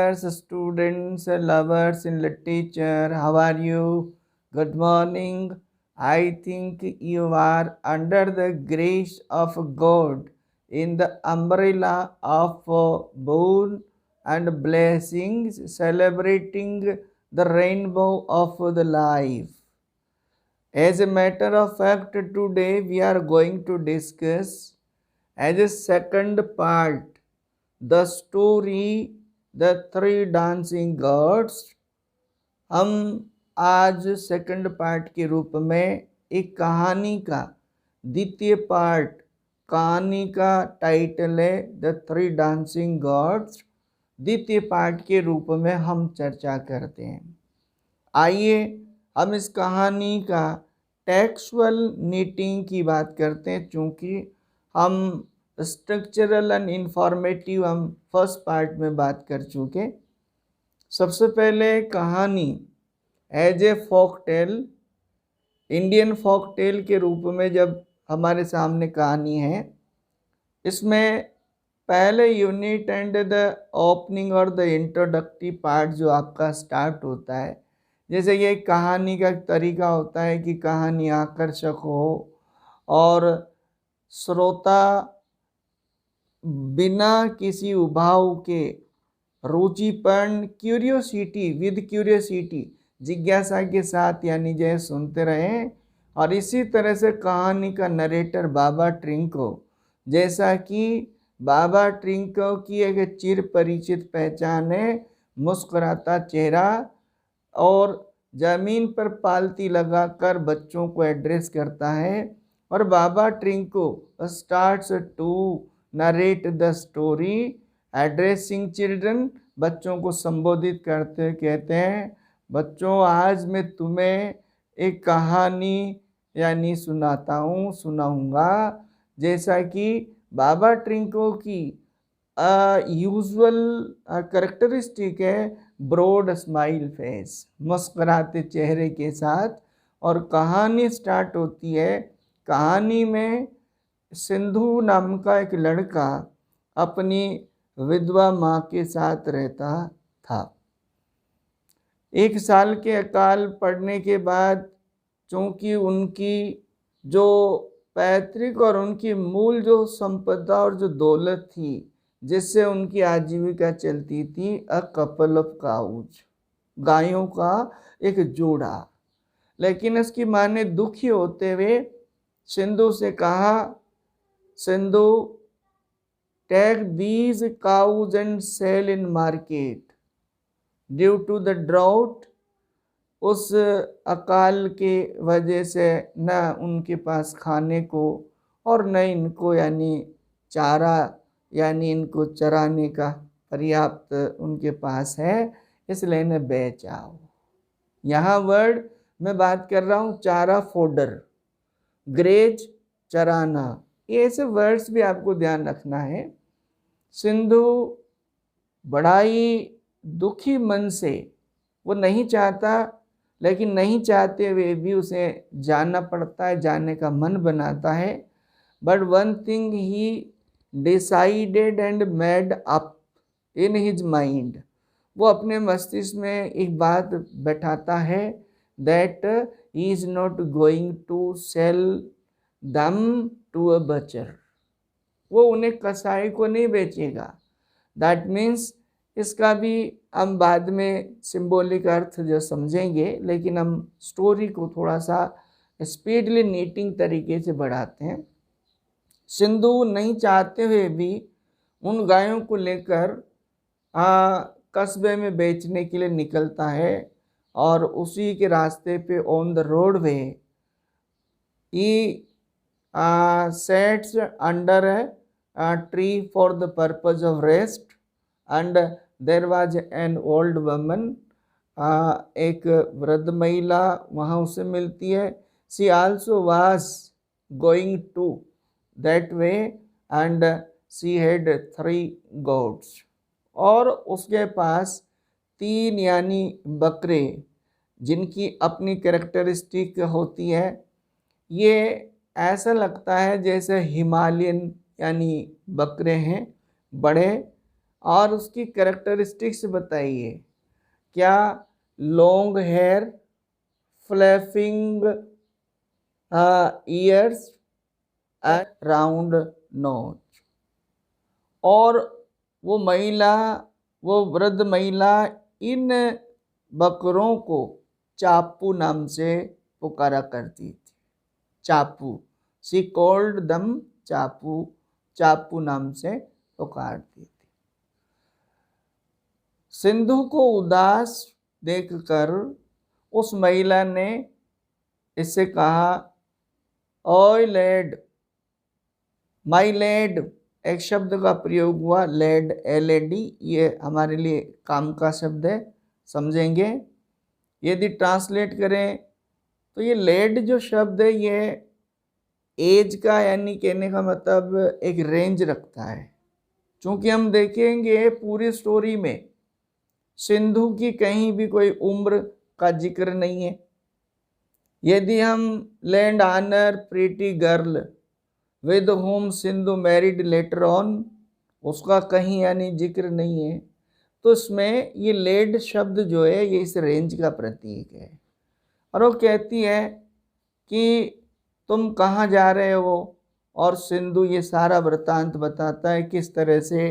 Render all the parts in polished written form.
viewers, students, lovers, and teacher, how are you? Good morning. I think you are under the grace of God in the umbrella of boon and blessings, celebrating the rainbow of the life. As a matter of fact, today we are going to discuss as a second part the story the three dancing gods. हम आज second part के रूप में एक कहानी का द्वितीय part, कहानी का टाइटल है द थ्री डांसिंग गॉड्स, द्वितीय पार्ट के रूप में हम चर्चा करते हैं। आइए हम इस कहानी का टेक्सुअल नीटिंग की बात करते हैं। चूँकि हम स्ट्रक्चरल एंड इंफॉर्मेटिव हम फर्स्ट पार्ट में बात कर चुके। सबसे पहले कहानी as a folk tale, Indian folk tale के रूप में जब हमारे सामने कहानी है, इसमें पहले यूनिट एंड द ओपनिंग और द इंट्रोडक्टिव पार्ट जो आपका स्टार्ट होता है, जैसे ये कहानी का तरीका होता है कि कहानी आकर्षक हो और श्रोता बिना किसी उभाव के रुचिपन, क्यूरियोसिटी विद क्यूरियोसिटी, जिज्ञासा के साथ यानी जय सुनते रहें। और इसी तरह से कहानी का नरेटर बाबा ट्रिंको, जैसा कि बाबा ट्रिंको की एक चिर परिचित पहचान है, मुस्कुराता चेहरा और ज़मीन पर पालती लगाकर बच्चों को एड्रेस करता है। और बाबा Trinco starts to narrate the story addressing children, बच्चों को संबोधित करते कहते हैं, बच्चों आज मैं तुम्हें एक कहानी यानी सुनाऊंगा। जैसा कि बाबा ट्रिंको की यूजुअल करेक्टरिस्टिक है ब्रॉड स्माइल फेस, मुस्कुराते चेहरे के साथ। और कहानी स्टार्ट होती है। कहानी में सिंधु नाम का एक लड़का अपनी विधवा माँ के साथ रहता था। 1 साल के अकाल पड़ने के बाद, चूँकि उनकी जो पैतृक और उनकी मूल जो संपदा और जो दौलत थी जिससे उनकी आजीविका चलती थी, अ कपल ऑफ काउज, गायों का एक जोड़ा। लेकिन उसकी माँ ने दुखी होते हुए सिंधु से कहा, Sindhu take these cows and sell in market due to the drought. उस अकाल के वजह से न उनके पास खाने को और न इनको यानी चारा यानी इनको चराने का पर्याप्त उनके पास है, इसलिए इन्हें बेच आओ। यहाँ वर्ड मैं बात कर रहा हूँ चारा फोडर, ग्रेज चराना, ये ऐसे वर्ड्स भी आपको ध्यान रखना है। सिंधु बड़ा ही दुखी मन से, वो नहीं चाहता, लेकिन नहीं चाहते हुए भी उसे जाना पड़ता है, जाने का मन बनाता है। But one thing he decided and made up in his mind, वो अपने मस्तिष्क में एक बात बैठाता है, that he is not going to sell them to a butcher, वो उन्हें कसाई को नहीं बेचेगा। दैट मीन्स इसका भी हम बाद में सिंबॉलिक अर्थ जो समझेंगे, लेकिन हम स्टोरी को थोड़ा सा स्पीडली नीटिंग तरीके से बढ़ाते हैं। सिंधु नहीं चाहते हुए भी उन गायों को लेकर कस्बे में बेचने के लिए निकलता है। और उसी के रास्ते पे on the road way he sets under a tree for the purpose of rest, and there was an old woman, एक वृद्ध महिला वहाँ उसे मिलती है। she also was going to that way and she had 3 goats, और उसके पास 3 यानी बकरे जिनकी अपनी कैरेक्टरिस्टिक होती है। ये ऐसा लगता है जैसे हिमालयन यानी बकरे हैं बड़े, और उसकी कैरेक्टरिस्टिक्स बताइए। क्या long hair, flapping ears and round nose. और वो महिला, वो वृद्ध महिला इन बकरों को चापू नाम से पुकारा करती थी। चापू, सी कॉल्ड दम चापू, चापू नाम से पुकारती थी। सिंधु को उदास देखकर उस महिला ने इससे कहा, ओए लेड, माई लेड, एक शब्द का प्रयोग हुआ लेड, LAD, ये हमारे लिए काम का शब्द है, समझेंगे। यदि ट्रांसलेट करें तो ये लेड जो शब्द है ये एज का, यानी कहने का मतलब एक रेंज रखता है। क्योंकि हम देखेंगे पूरी स्टोरी में सिंधु की कहीं भी कोई उम्र का जिक्र नहीं है। यदि हम land owner pretty girl with home Sindhu married later on, उसका कहीं यानी जिक्र नहीं है, तो इसमें ये लेड शब्द जो है ये इस रेंज का प्रतीक है। और वो कहती है कि तुम कहाँ जा रहे हो, और सिंधु ये सारा वृतांत बताता है किस तरह से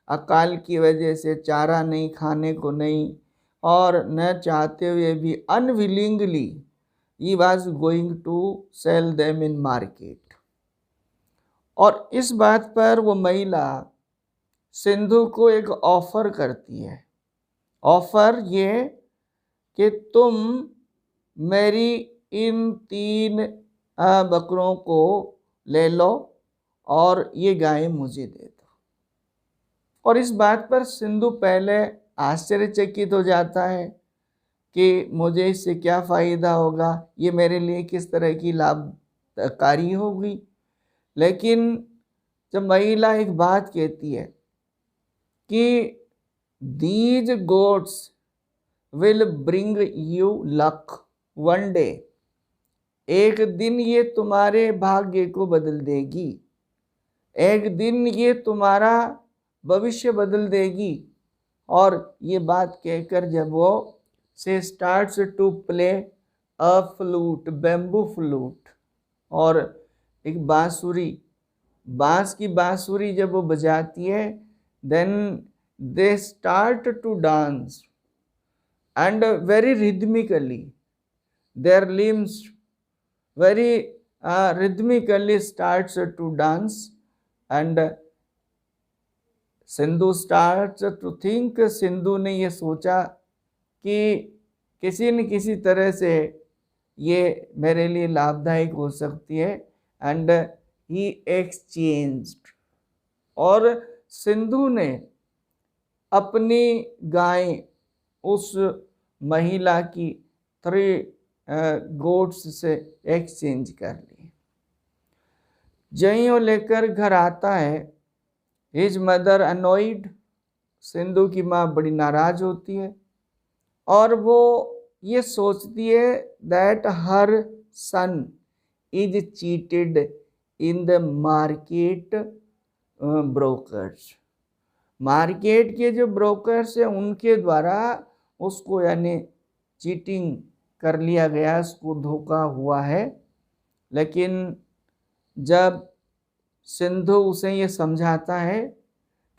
अकाल की वजह से चारा नहीं, खाने को नहीं, और न चाहते हुए भी अनविलिंगली ही was going to sell them in market. और इस बात पर वो महिला सिंधु को एक ऑफर करती है। ऑफर ये कि तुम मेरी इन 3 बकरों को ले लो और ये गाय मुझे दे दो। और इस बात पर सिंधु पहले आश्चर्यचकित हो जाता है कि मुझे इससे क्या फ़ायदा होगा, ये मेरे लिए किस तरह की लाभकारी होगी। लेकिन जब महिला एक बात कहती है कि these gods will bring you luck one day, एक दिन ये तुम्हारे भाग्य को बदल देगी, एक दिन ये तुम्हारा भविष्य बदल देगी। और ये बात कहकर जब वो से starts to play a flute, bamboo flute, और एक बांसुरी, बांस की बांसुरी जब वो बजाती है, then they start to dance and very rhythmically, their limbs very rhythmically starts to dance, and Sindhu starts to think, Sindhu ने ये सोचा कि किसी न किसी तरह से ये मेरे लिए लाभदायक हो सकती है, एंड ही exchanged, और सिंधु ने अपनी गाय उस महिला की 3 गोट्स से एक्सचेंज कर ली। जईयों लेकर घर आता है, हिज मदर अनॉइड, सिंधु की माँ बड़ी नाराज होती है, और वो ये सोचती है that her son is cheated in the market brokers, market के जो ब्रोकर्स हैं उनके द्वारा उसको यानी चीटिंग कर लिया गया, उसको धोखा हुआ है। लेकिन जब सिंधु उसे ये समझाता है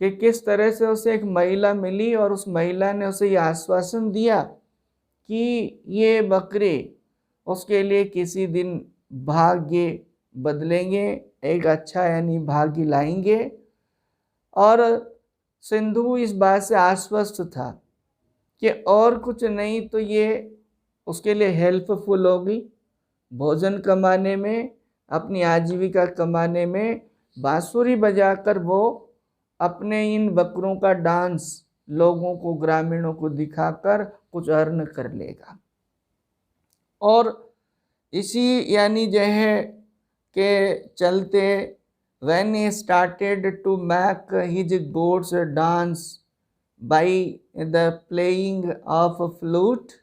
कि किस तरह से उसे एक महिला मिली और उस महिला ने उसे ये आश्वासन दिया कि ये बकरे उसके लिए किसी दिन भाग्य बदलेंगे, एक अच्छा यानी भाग्य लाएंगे, और सिंधु इस बात से आश्वस्त था कि और कुछ नहीं तो ये उसके लिए हेल्पफुल होगी भोजन कमाने में, अपनी आजीविका कमाने में। बांसुरी बजाकर वो अपने इन बकरों का डांस लोगों को, ग्रामीणों को दिखाकर कुछ अर्न कर लेगा। और इसी यानी जो है के चलते when he started to make his goats dance by the playing of a flute,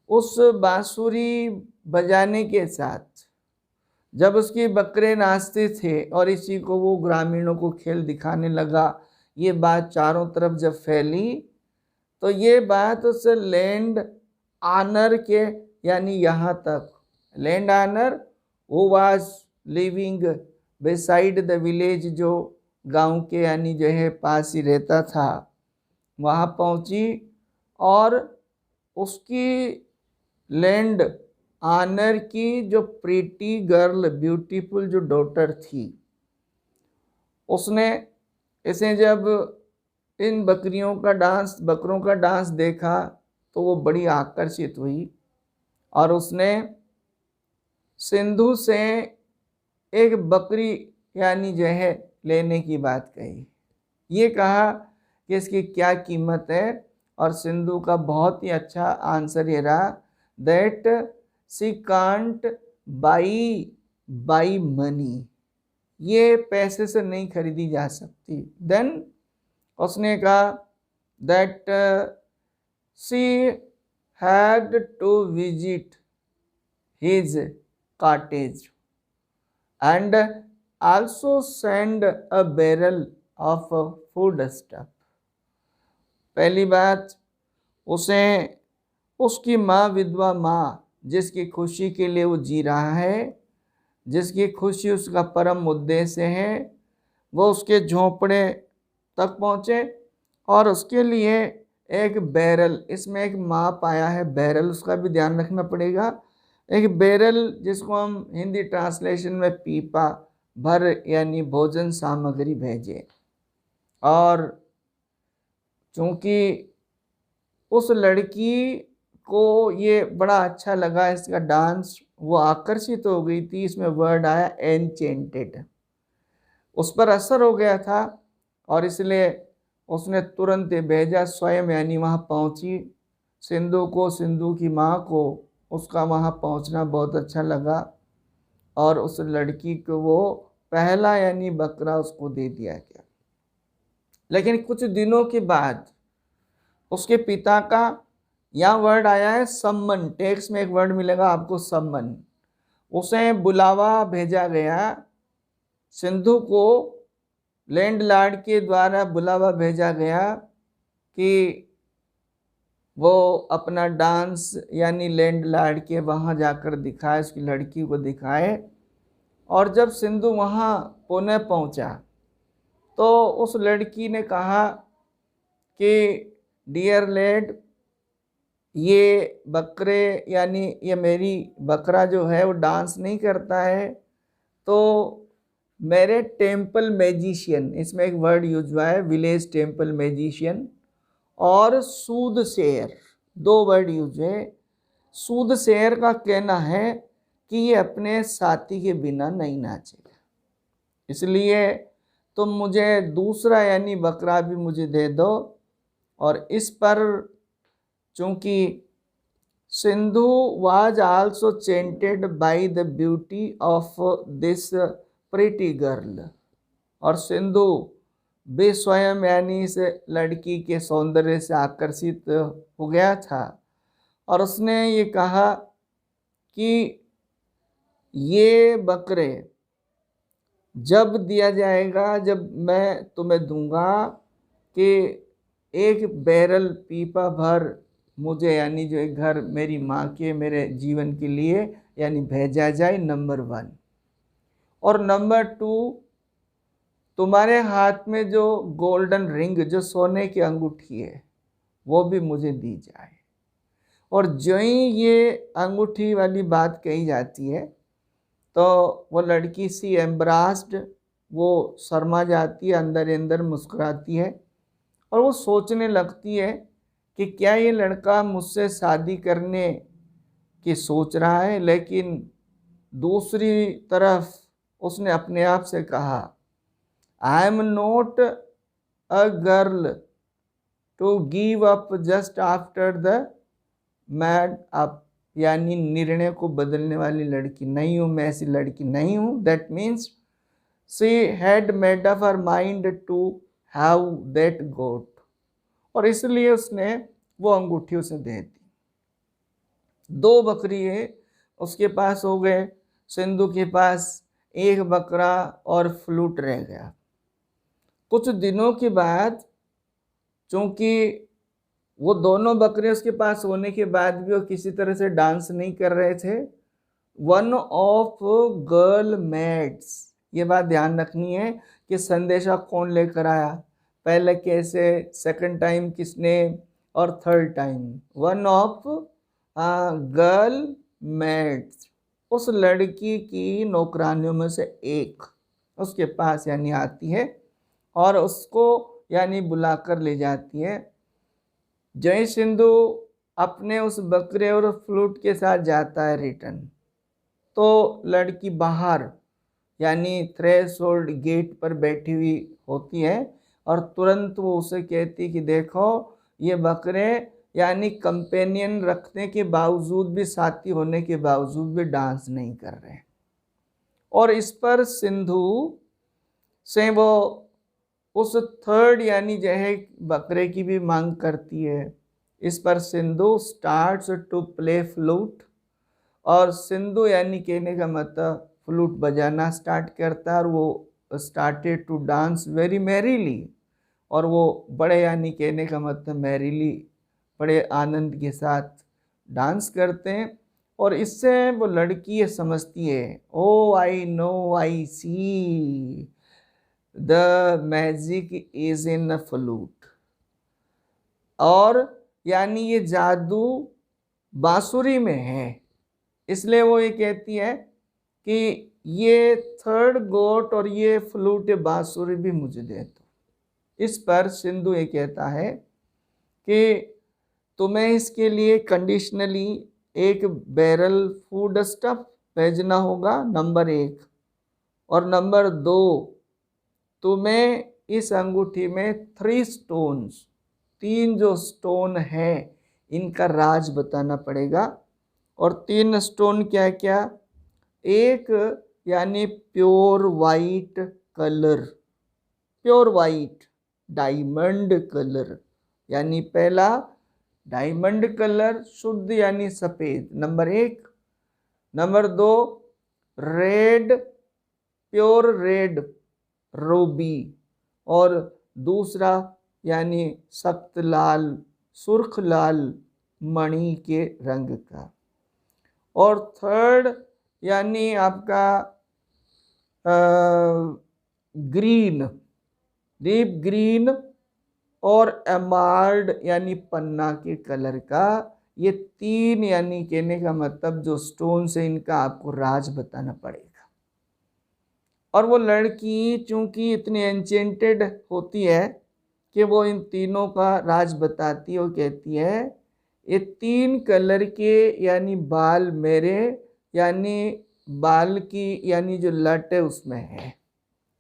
उस बांसुरी बजाने के साथ जब उसके बकरे नाचते थे और इसी को वो ग्रामीणों को खेल दिखाने लगा, ये बात चारों तरफ जब फैली तो ये बात उस लैंड आनर के यानी यहाँ तक लैंड आनर वो was living beside the village, जो गांव के यानी जो है पास ही रहता था, वहाँ पहुँची और उसकी लैंड आनर की जो प्रीटी गर्ल ब्यूटीफुल जो डॉटर थी, उसने इसे जब इन बकरों का डांस देखा तो वो बड़ी आकर्षित हुई और उसने सिंधु से एक बकरी यानी जो है लेने की बात कही। ये कहा कि इसकी क्या कीमत है, और सिंधु का बहुत ही अच्छा आंसर ये रहा that see can't buy money, ये पैसे से नहीं खरीदी जा सकती। देन उसने कहा that she had to visit his cottage and also send a barrel of food stuff. पहली बात, उसे उसकी माँ, विधवा माँ, जिसकी खुशी के लिए वो जी रहा है, जिसकी खुशी उसका परम उद्देश्य है, वो उसके झोंपड़े तक पहुँचे और उसके लिए एक बैरल, इसमें एक माप आया है बैरल, उसका भी ध्यान रखना पड़ेगा। एक बैरल जिसको हम हिंदी ट्रांसलेशन में पीपा भर यानी भोजन सामग्री भेजे। और चूँकि उस लड़की को ये बड़ा अच्छा लगा इसका डांस, वो आकर्षित हो गई थी, इसमें वर्ड आया एनचेंटेड, उस पर असर हो गया था और इसलिए उसने तुरंत भेजा स्वयं, यानी वहाँ पहुँची। सिंधु को, सिंधु की माँ को उसका वहाँ पहुँचना बहुत अच्छा लगा और उस लड़की को वो पहला यानी बकरा उसको दे दिया गया। लेकिन कुछ दिनों के बाद उसके पिता का यहाँ वर्ड आया है सम्मन, टेक्स्ट में एक वर्ड मिलेगा आपको सम्मन, उसे बुलावा भेजा गया। सिंधु को लैंडलॉर्ड के द्वारा बुलावा भेजा गया कि वो अपना डांस यानी लैंडलॉर्ड के वहाँ जाकर दिखाए, उसकी लड़की को दिखाए। और जब सिंधु वहाँ पुणे पहुँचा तो उस लड़की ने कहा कि डियर लैड, ये बकरे यानी ये मेरी बकरा जो है वो डांस नहीं करता है, तो मेरे टेम्पल मैजिशियन, इसमें एक वर्ड यूज हुआ है विलेज टेम्पल मैजिशियन, और सूदशेर, दो वर्ड यूज है। सूदशेर का कहना है कि ये अपने साथी के बिना नहीं नाचेगा, इसलिए तुम मुझे दूसरा यानी बकरा भी मुझे दे दो। और इस पर चूँकि Sindhu was also chanted by the beauty of this pretty girl, और सिंधु भी स्वयं यानी इस लड़की के सौंदर्य से आकर्षित हो गया था और उसने ये कहा कि ये बकरे जब दिया जाएगा, जब मैं तुम्हें दूंगा कि एक बैरल पीपा भर मुझे यानी जो एक घर मेरी माँ के मेरे जीवन के लिए यानी भेजा जाए, नंबर 1। और नंबर 2, तुम्हारे हाथ में जो गोल्डन रिंग, जो सोने की अंगूठी है, वो भी मुझे दी जाए। और जो ही ये अंगूठी वाली बात कही जाती है तो वो लड़की सी एम्ब्रास्ड, वो शर्मा जाती है, अंदर अंदर मुस्कुराती है और वो सोचने लगती है कि क्या ये लड़का मुझसे शादी करने की सोच रहा है। लेकिन दूसरी तरफ उसने अपने आप से कहा, I am not a girl to give up just after the mad up, यानी निर्णय को बदलने वाली लड़की नहीं हूँ, मैं ऐसी लड़की नहीं हूँ। That means she had made up her mind to have that goat, और इसलिए उसने वो अंगूठी उसे दे दी। 2 बकरी है उसके पास हो गए, सिंधु के पास एक बकरा और फ्लूट रह गया। कुछ दिनों के बाद, चूंकि वो दोनों बकरे उसके पास होने के बाद भी वो किसी तरह से डांस नहीं कर रहे थे, वन ऑफ गर्ल मेड्स, ये बात ध्यान रखनी है कि संदेशा कौन लेकर आया, पहले कैसे, सेकंड टाइम किसने, और third time one of girl maids, उस लड़की की नौकरानियों में से एक उसके पास यानी आती है और उसको यानी बुलाकर ले जाती है। जय सिंधु अपने उस बकरे और फ्लूट के साथ जाता है रिटर्न, तो लड़की बाहर यानी थ्रेशोल्ड गेट पर बैठी हुई होती है और तुरंत वो उसे कहती कि देखो ये बकरे यानी कंपेनियन रखने के बावजूद भी, साथी होने के बावजूद भी डांस नहीं कर रहे। और इस पर सिंधु से वो उस थर्ड यानी जो है बकरे की भी मांग करती है। इस पर Sindhu starts to play flute, और सिंधु यानी कहने का मतलब फ्लूट बजाना स्टार्ट करता है और वो started to dance very merrily, और वो बड़े यानी कहने का मतलब मैरीली, बड़े आनंद के साथ डांस करते हैं। और इससे वो लड़की ये समझती है, oh I know I see the magic is in a flute, और यानी ये जादू बांसुरी में है। इसलिए वो ये कहती है कि ये थर्ड गोट और ये फ्लूट बांसुरी भी मुझे दे दो। इस पर सिंधु ये कहता है कि तुम्हें इसके लिए कंडीशनली एक बैरल फूड स्टफ भेजना होगा, नंबर 1, और नंबर 2 तुम्हें इस अंगूठी में 3 स्टोन्स, 3 जो स्टोन है इनका राज बताना पड़ेगा। और 3 स्टोन क्या क्या, एक यानी pure white colour, pure white diamond colour, यानी पहला डायमंड कलर शुद्ध यानी सफ़ेद, number 1। Number 2 red, pure red Ruby, और दूसरा यानी सख्त लाल, सुर्ख लाल मणि के रंग का, और थर्ड यानी आपका ग्रीन, डीप ग्रीन और एमार्ड यानी पन्ना के कलर का। ये 3 यानी कहने का मतलब जो स्टोन से इनका आपको राज बताना पड़ेगा। और वो लड़की चूंकि इतनी एंचेंटेड होती है कि वो इन तीनों का राज बताती है और कहती है ये 3 कलर के यानी बाल मेरे, यानी बाल की यानी जो लट है उसमें है।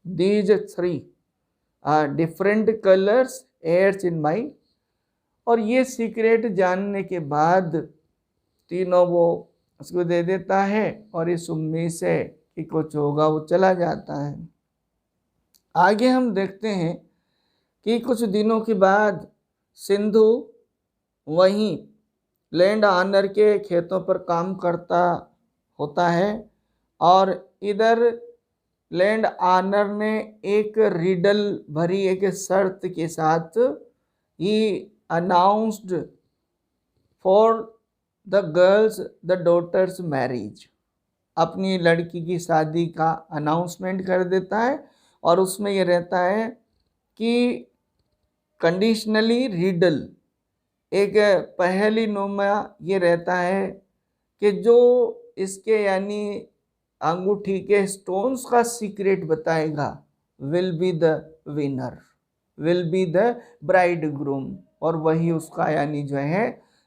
दीज 3 डिफरेंट कलर्स एयर्स इन माई। और ये सीक्रेट जानने के बाद तीनों वो उसको दे देता है और इस उम्मीद से कि कुछ होगा वो चला जाता है। आगे हम देखते हैं कि कुछ दिनों के बाद सिंधु वहीं लैंड ऑनर के खेतों पर काम करता होता है, और इधर लैंड ऑनर ने एक रिडल भरी एक शर्त के साथ he announced for the girl's the daughter's marriage, अपनी लड़की की शादी का अनाउंसमेंट कर देता है। और उसमें ये रहता है कि कंडीशनली रिडल, एक पहेली नुमा ये रहता है कि जो इसके यानी अंगूठी के स्टोन्स का सीक्रेट बताएगा will be the winner, will be the bride groom, और वही उसका यानी जो है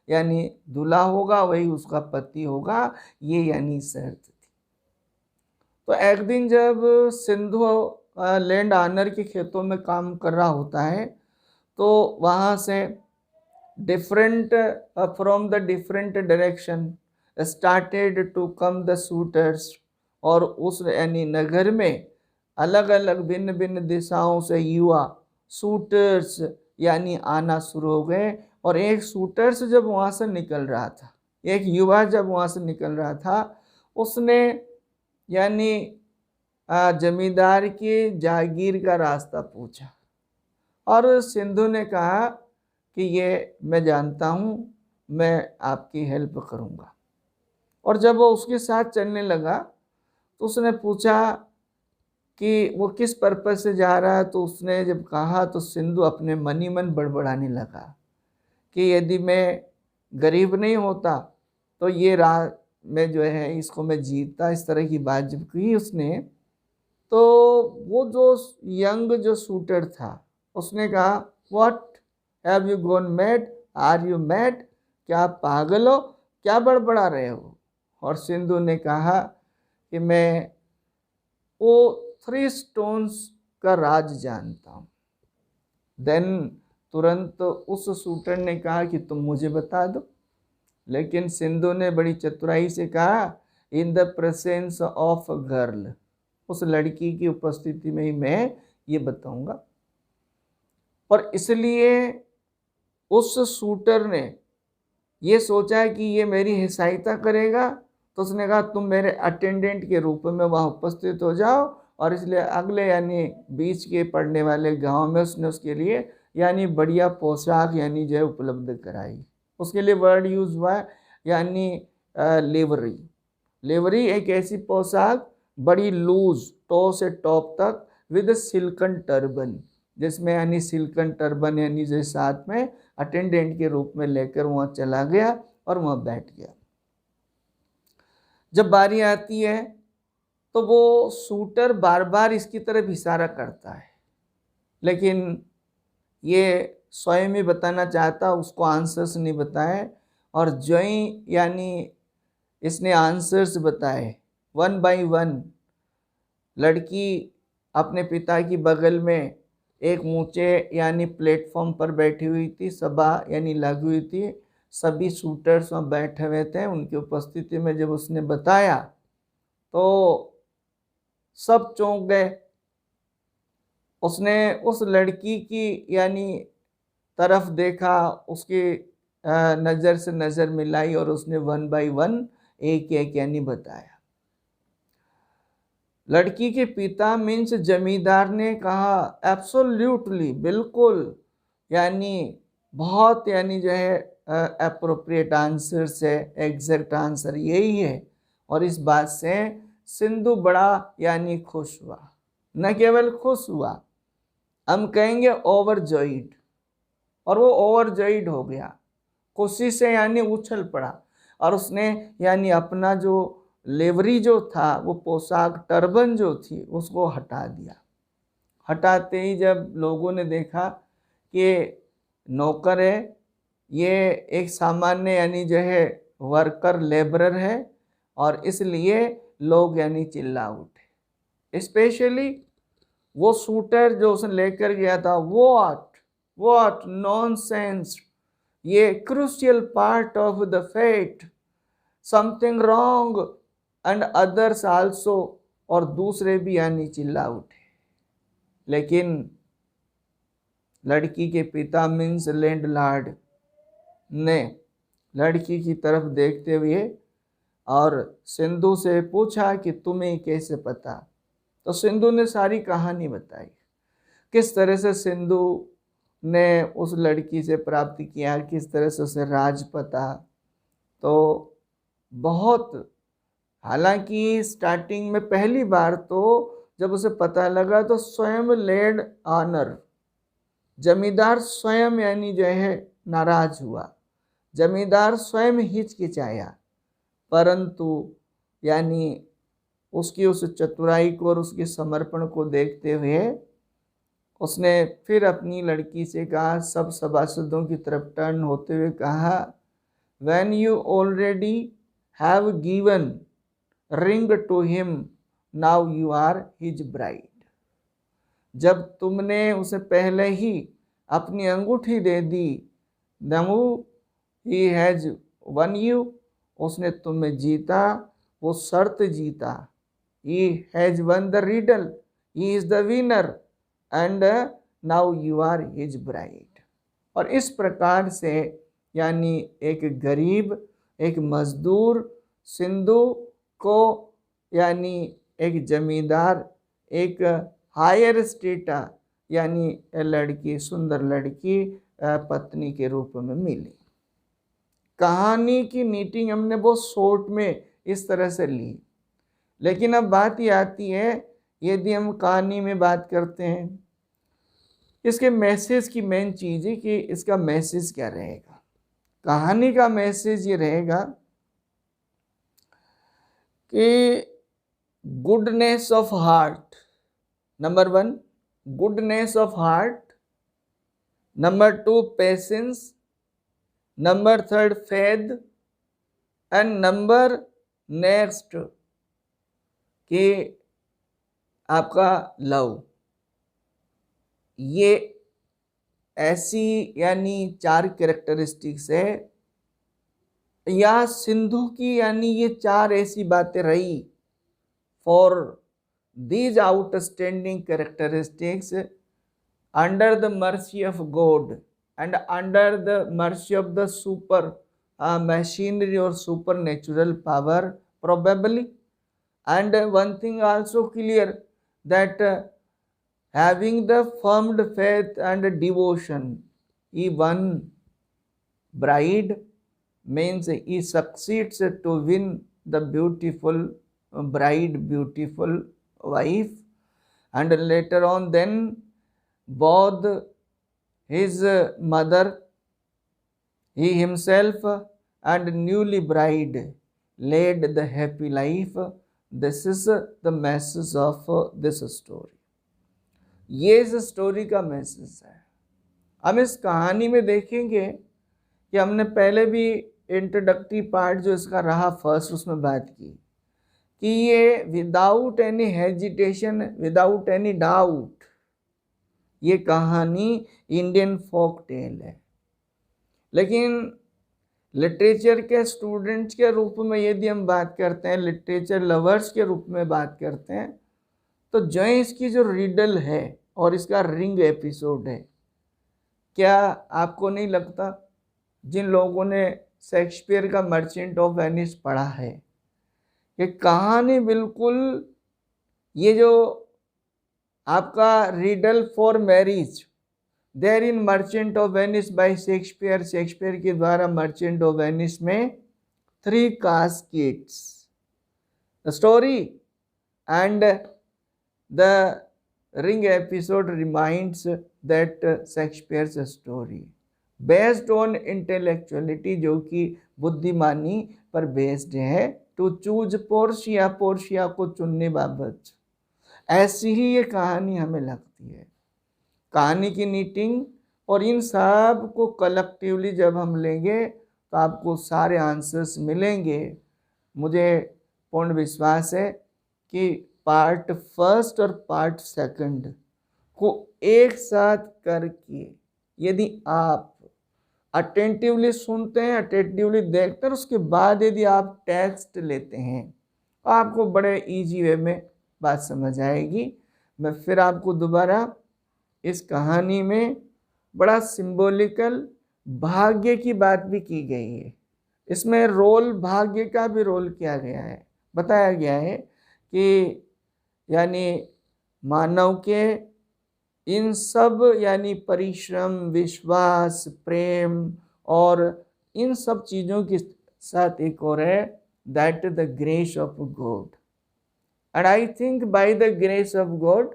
यानी दूल्हा होगा, वही उसका पति होगा। ये यानी शर्त थी। तो एक दिन जब सिंधु लैंड ऑनर के खेतों में काम कर रहा होता है तो वहाँ से different from the different direction started to come the shooters, और उस यानी नगर में अलग अलग भिन्न भिन्न दिशाओं से युवा शूटर्स यानी आना शुरू हो गए। और एक शूटर्स जब वहाँ से निकल रहा था, एक युवा जब वहाँ से निकल रहा था, उसने यानी जमींदार की जागीर का रास्ता पूछा। और सिंधु ने कहा कि ये मैं जानता हूँ, मैं आपकी हेल्प करूँगा। और जब वो उसके साथ चलने लगा तो उसने पूछा कि वो किस पर्पज से जा रहा है। तो उसने जब कहा तो सिंधु अपने मन ही मन बड़बड़ाने लगा कि यदि मैं गरीब नहीं होता तो ये राह में जो है इसको मैं जीतता। इस तरह की बात जब की उसने, तो वो जो यंग जो शूटर था उसने कहा, what have you gone mad, are you mad, क्या आप पागल हो, क्या बड़बड़ा रहे हो। और सिंधु ने कहा कि मैं वो 3 स्टोन्स का राज जानता हूँ। देन तुरंत उस शूटर ने कहा कि तुम मुझे बता दो। लेकिन सिंधु ने बड़ी चतुराई से कहा, in the presence of a girl, उस लड़की की उपस्थिति में ही मैं ये बताऊंगा। और इसलिए उस शूटर ने ये सोचा कि ये मेरी सहायता करेगा, तो उसने कहा तुम मेरे अटेंडेंट के रूप में वहाँ उपस्थित हो जाओ। और इसलिए अगले यानी बीच के पड़ने वाले गांव में उसने उसके लिए यानी बढ़िया पोशाक यानी जो है उपलब्ध कराई। उसके लिए वर्ड यूज हुआ है यानी लेवरी। लेवरी एक ऐसी पोशाक बड़ी लूज टो से टॉप तक विद सिल्कन टर्बन, जिसमें यानी सिल्कन टर्बन यानी जो साथ में अटेंडेंट के रूप में लेकर वहाँ चला गया और वहाँ बैठ गया। जब बारी आती है तो वो शूटर बार बार इसकी तरफ इशारा करता है, लेकिन ये स्वयं ही बताना चाहता, उसको आंसर्स नहीं बताए। और जो ही यानी इसने आंसर्स बताए 1 बाय 1, लड़की अपने पिता की बगल में एक ऊंचे यानी प्लेटफॉर्म पर बैठी हुई थी, सभा यानी लगी हुई थी, सभी शूटर्स वहाँ बैठे हुए थे। उनकी उपस्थिति में जब उसने बताया तो सब चौंक गए। उसने उस लड़की की यानी तरफ देखा, उसकी नज़र से नज़र मिलाई और उसने 1 बाय 1 एक एक यानी बताया। लड़की के पिता मीन्स जमींदार ने कहा एब्सोल्युटली, बिल्कुल, यानी बहुत यानी जो है अप्रोप्रिएट आंसर से एग्जैक्ट आंसर यही है। और इस बात से सिंधु बड़ा यानी खुश हुआ, न केवल खुश हुआ, हम कहेंगे ओवरजॉइड। और वो ओवरजॉइड हो गया, खुशी से यानी उछल पड़ा। और उसने यानी अपना जो लेवरी जो था, वो पोशाक टर्बन जो थी, उसको हटा दिया। हटाते ही जब लोगों ने देखा कि नौकर है, ये एक सामान्य यानी जो है वर्कर लेबरर है, और इसलिए लोग यानी चिल्ला उठे। स्पेशली वो शूटर जो उसने लेकर गया था, व्हाट नॉनसेंस, ये crucial part of the fate, something wrong and others also, और दूसरे भी यानी चिल्ला उठे। लेकिन लड़की के पिता मीन्स लैंडलॉर्ड ने लड़की की तरफ देखते हुए और सिंधु से पूछा कि तुम्हें कैसे पता। तो सिंधु ने सारी कहानी बताई, किस तरह से सिंधु ने उस लड़की से प्राप्त किया, किस तरह से उसे राज पता। तो बहुत, हालांकि स्टार्टिंग में पहली बार तो जब उसे पता लगा तो स्वयं लेड ऑनर, जमींदार स्वयं यानी जो है नाराज हुआ, जमींदार स्वयं हिचकिचाया। परंतु यानी उसकी उस चतुराई को और उसके समर्पण को देखते हुए उसने फिर अपनी लड़की से कहा, सब सभासदों की तरफ टर्न होते हुए कहा, when you already have given ring to him, now you are his bride. जब तुमने उसे पहले ही अपनी अंगूठी दे दी, now he has won you, उसने तुम्हें जीता, वो शर्त जीता। He has won the riddle, he is the winner and now you are his bride. और इस प्रकार से यानी एक गरीब, एक मजदूर सिंधु को यानी एक जमींदार, एक हायर स्टेटा यानी लड़की, सुंदर लड़की पत्नी के रूप में मिली। कहानी की नीटिंग हमने बहुत शॉर्ट में इस तरह से ली, लेकिन अब बात ये आती है, यदि हम कहानी में बात करते हैं, इसके मैसेज की मेन चीज़ है कि इसका मैसेज क्या रहेगा। कहानी का मैसेज ये रहेगा कि goodness of heart, number 1 goodness of heart, number 2 patience, number 3 faith, and number next कि आपका लव। ये ऐसी यानी 4 कैरेक्टरिस्टिक्स है, या सिंधु की यानी ये 4 ऐसी बातें रही for these outstanding characteristics under the mercy of God and under the mercy of the super machinery or supernatural power probably. And one thing also clear that having the firm faith and devotion, he one bride means he succeeds to win the beautiful bride, beautiful wife, and later on then both his mother, he himself and newly bride led the happy life. This is the message of this story. ये इस story का message है। हम इस कहानी में देखेंगे कि हमने पहले भी इंट्रोडक्टरी पार्ट जो इसका रहा फर्स्ट, उसमें बात की कि ये without any hesitation, without any doubt, ये कहानी इंडियन फोक टेल है। लेकिन लिटरेचर के स्टूडेंट्स के रूप में यदि हम बात करते हैं, लिटरेचर लवर्स के रूप में बात करते हैं, तो जो इसकी जो रिडल है और इसका रिंग एपिसोड है, क्या आपको नहीं लगता जिन लोगों ने शेक्सपियर का मर्चेंट ऑफ वेनिस पढ़ा है कि कहानी बिल्कुल ये जो आपका riddle for marriage there in merchant of Venice by Shakespeare, Shakespeare के द्वारा मर्चेंट ऑफ वेनिस में 3 caskets, the story and the ring episode reminds that Shakespeare's story based on intellectuality, जो कि बुद्धिमानी पर बेस्ड है, टू चूज पोर्शिया, पोर्शिया को चुनने बाबत। ऐसी ही ये कहानी हमें लगती है। कहानी की नीटिंग और इन सब को कलेक्टिवली जब हम लेंगे तो आपको सारे आंसर्स मिलेंगे। मुझे पूर्ण विश्वास है कि पार्ट फर्स्ट और पार्ट सेकंड को एक साथ करके यदि आप अटेंटिवली सुनते हैं, अटेंटिवली देखते हैं, उसके बाद यदि आप टेक्स्ट लेते हैं तो आपको बड़े इजी वे में बात समझ आएगी। मैं फिर आपको दोबारा इस कहानी में बड़ा सिंबॉलिकल भाग्य की बात भी की गई है। इसमें रोल भाग्य का भी रोल किया गया है, बताया गया है कि यानी मानव के इन सब यानी परिश्रम, विश्वास, प्रेम और इन सब चीज़ों के साथ एक और है, that the grace of God. And I think by the grace of God,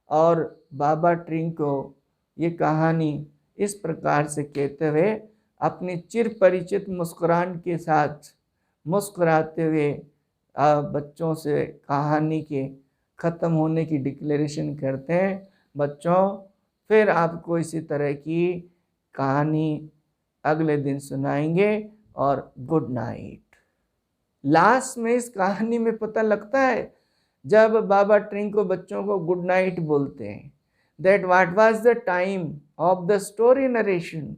और बाबा ट्रिंको ये कहानी इस प्रकार से कहते हुए अपनी चिर परिचित मुस्कुराहट के साथ मुस्कुराते हुए बच्चों से कहानी के ख़त्म होने की डिक्लेरेशन करते हैं। बच्चों, फिर आपको इसी तरह की कहानी अगले दिन सुनाएंगे, और गुड नाइट। लास्ट में इस कहानी में पता लगता है जब बाबा ट्रिंको बच्चों को गुड नाइट बोलते हैं, that what was the time of the story narration.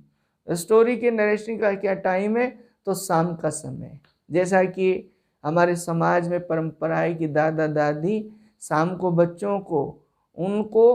Story के नरेशन का क्या टाइम है? तो शाम का समय। जैसा कि हमारे समाज में परंपरा है कि दादा दादी शाम को बच्चों को उनको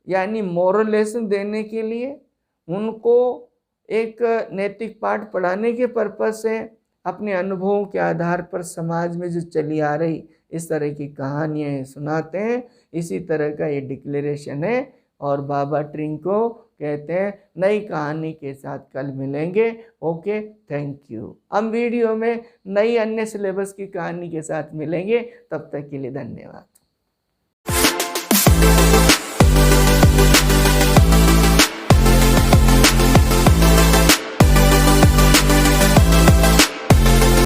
यानी मोरल लेसन देने के लिए, उनको एक नैतिक पाठ पढ़ाने के पर्पस से अपने अनुभवों के आधार पर समाज में जो चली आ रही इस तरह की कहानियाँ सुनाते हैं। इसी तरह का ये डिक्लेरेशन है, और बाबा ट्रिंको कहते हैं नई कहानी के साथ कल मिलेंगे। Okay, thank you. हम वीडियो में नई अन्य सिलेबस की कहानी के साथ मिलेंगे, तब तक के लिए धन्यवाद।